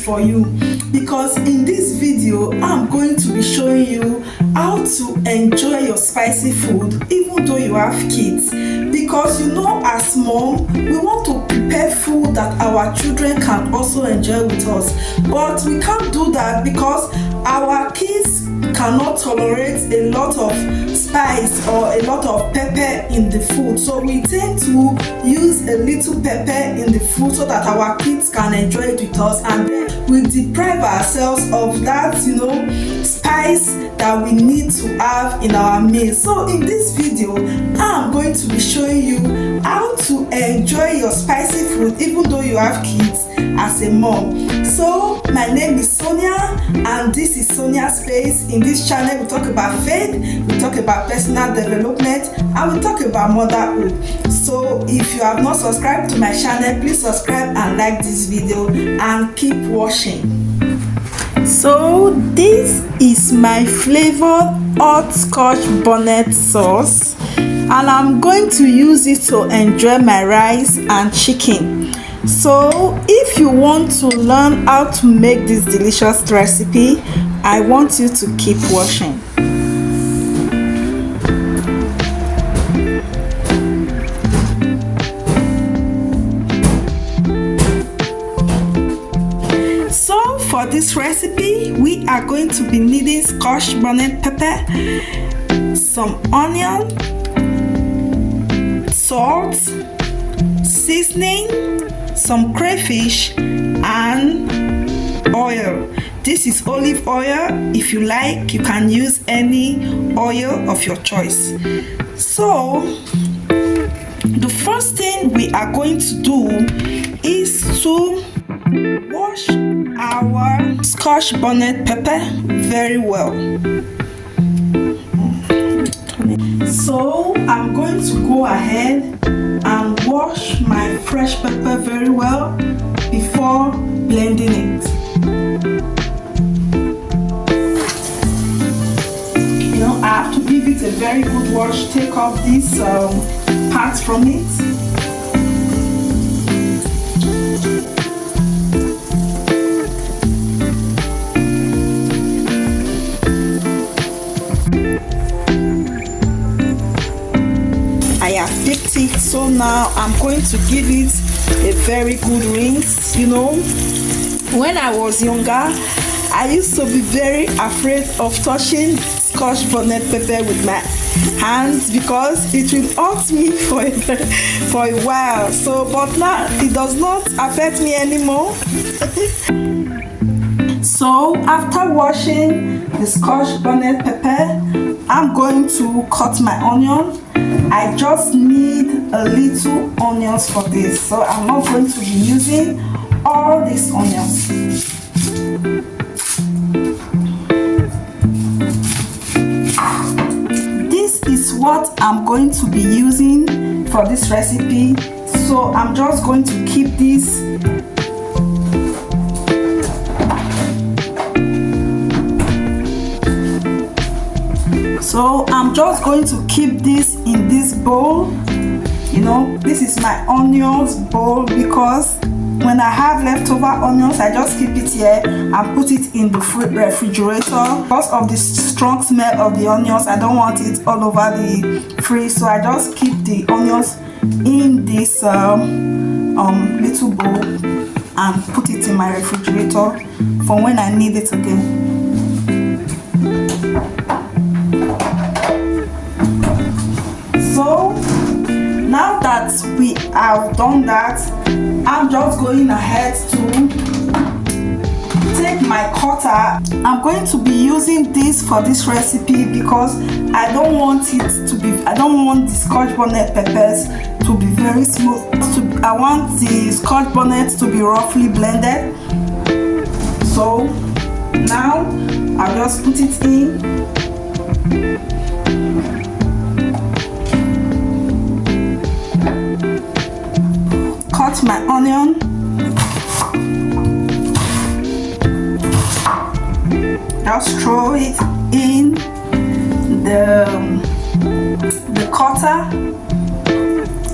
for you, because in this video I'm going to be showing you how to enjoy your spicy food even though you have kids. Because you know, as mom, we want to prepare food that our children can also enjoy with us, but we can't do that because our kids cannot tolerate a lot of spice or a lot of pepper in the food. So we tend to use a little pepper in the food so that our kids can enjoy it with us, and then we deprive ourselves of that, you know, spice that we need to have in our meal. So in this video I'm going to be showing you how to enjoy your spicy food even though you have kids as a mom. So my name is Sonia and this is Sonia Space. In this channel we talk about faith, we talk about personal development, and we talk about motherhood. So if you have not subscribed to my channel, please subscribe and like this video and keep watching. So this is my flavored hot scotch bonnet sauce, and I'm going to use it to enjoy my rice and chicken. So if you want to learn how to make this delicious recipe, I want you to keep watching. So for this recipe, we are going to be needing scotch bonnet pepper, some onion, salt, seasoning, some crayfish, and oil. This is olive oil. If you like, you can use any oil of your choice. So the first thing we are going to do is to wash our scotch bonnet pepper very well. So I'm going to go ahead and wash my fresh pepper very well before blending it. You know, I have to give it a very good wash, take off these parts from it. I have picked it, so now I'm going to give it a very good rinse. You know, when I was younger, I used to be very afraid of touching scotch bonnet pepper with my hands because it will hurt me for a while. So, but now it does not affect me anymore. So after washing the scotch bonnet pepper, I'm going to cut my onion. I just need a little onions for this, so I'm not going to be using all these onions. This is what I'm going to be using for this recipe, so I'm just going to keep this . So I'm just going to keep this in this bowl. You know, this is my onions bowl because when I have leftover onions, I just keep it here and put it in the refrigerator. Because of the strong smell of the onions, I don't want it all over the fridge, so I just keep the onions in this little bowl and put it in my refrigerator for when I need it again. So now that we have done that, I'm just going ahead to take my cutter. I'm going to be using this for this recipe because I don't want the scotch bonnet peppers to be very smooth. I want the scotch bonnet to be roughly blended. So now I'll just put it in. Cut my onion. Just throw it in the cutter.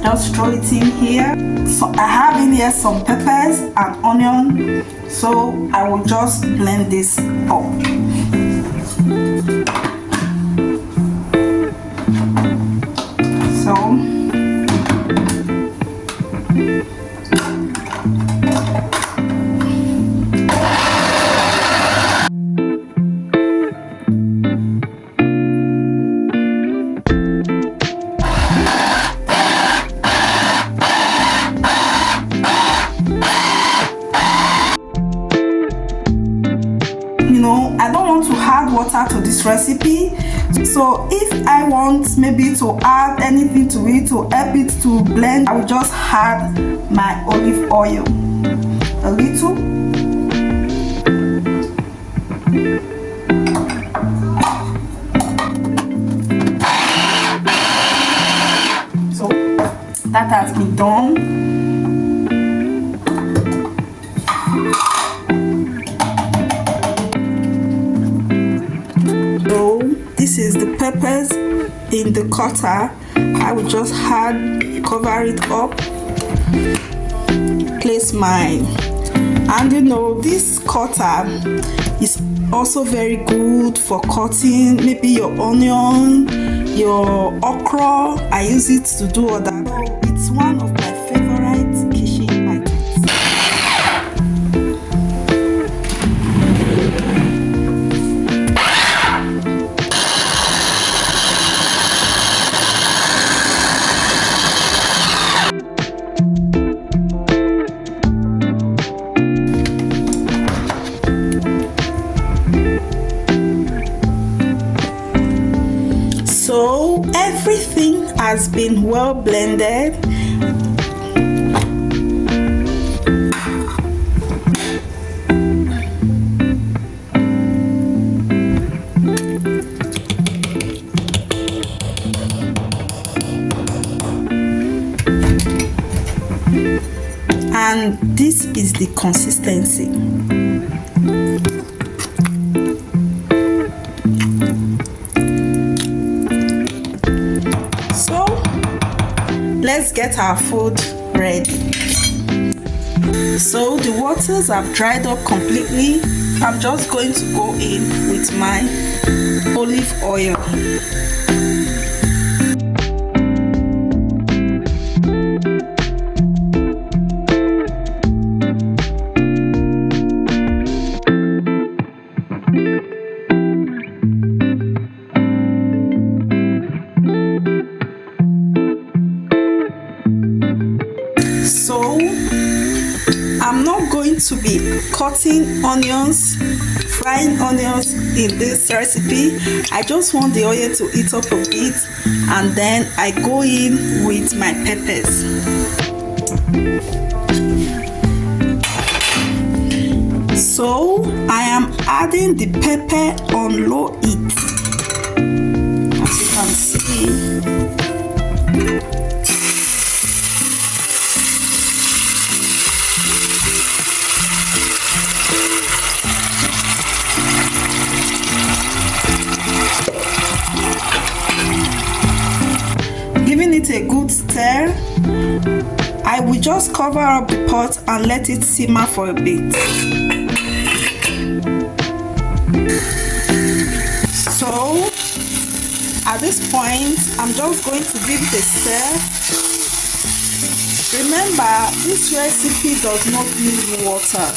Just throw it in here. So I have in here some peppers and onion. So I will just blend this up. I don't want to add water to this recipe, so if I want maybe to add anything to it to help it to blend, I will just add my olive oil a little. So that has been done. This is the peppers in the cutter. I will just cover it up, place mine, and this cutter is also very good for cutting maybe your onion, your okra. I use it to do all that. So it's one of my favorite kitchen items. So everything has been well blended. And this is the consistency. Let's get our food ready. So the waters have dried up completely. I'm just going to go in with my olive oil. So I'm not going to be cutting onions, frying onions in this recipe. I just want the oil to heat up a bit, and then I go in with my peppers. So I am adding the pepper on low heat, as you can see. Giving it a good stir. I will just cover up the pot and let it simmer for a bit. So at this point, I'm just going to give it a stir. Remember, this recipe does not need water,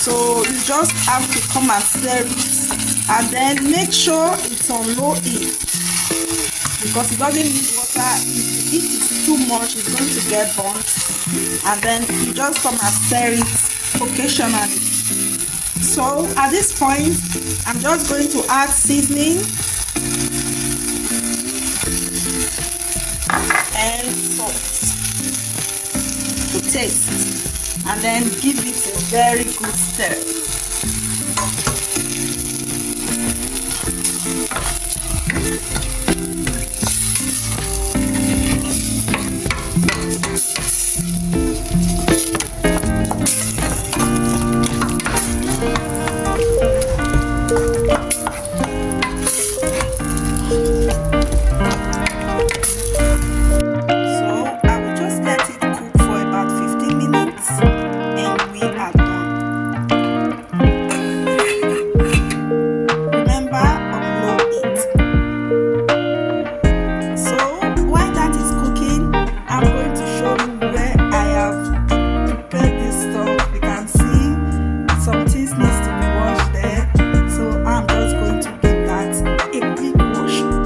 so you just have to come and stir it, and then make sure it's on low heat, because it doesn't need water. If the heat is too much, it's going to get burnt, and then you just come and stir it occasionally. So at this point, I'm just going to add seasoning and salt to taste, and then give it a very good stir. things needs to be washed there, so I'm just going to give that a quick wash.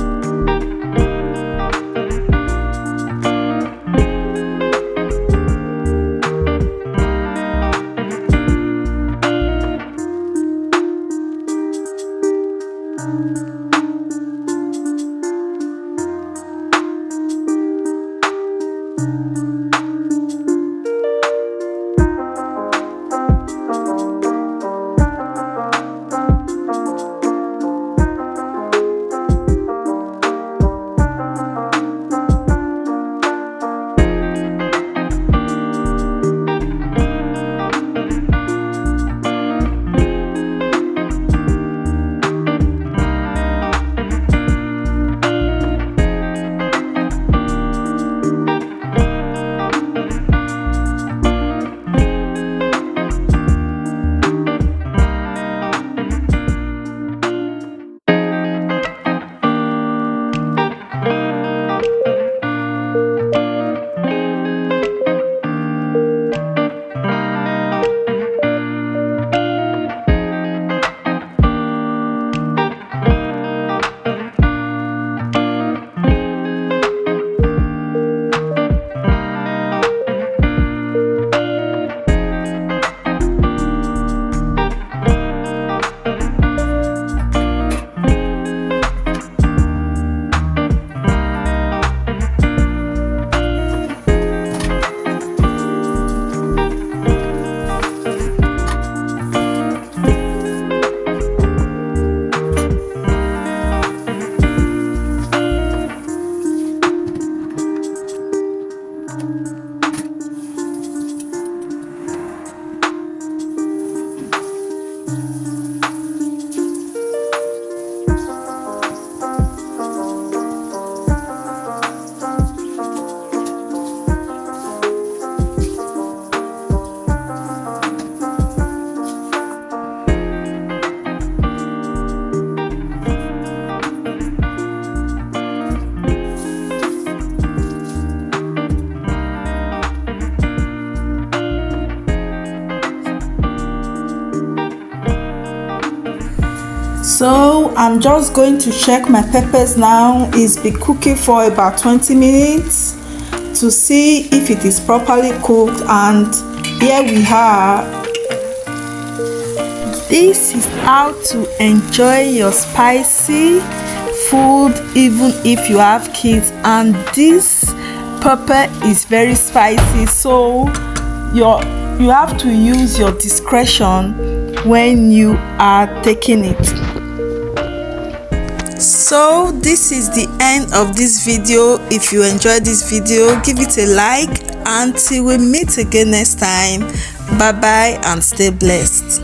So I'm just going to check my peppers now. It's been cooking for about 20 minutes to see if it is properly cooked, and here we are. This is how to enjoy your spicy food even if you have kids, and this pepper is very spicy, so you have to use your discretion when you are taking it. So this is the end of this video. If you enjoyed this video, give it a like. Until we meet again next time, bye bye and stay blessed.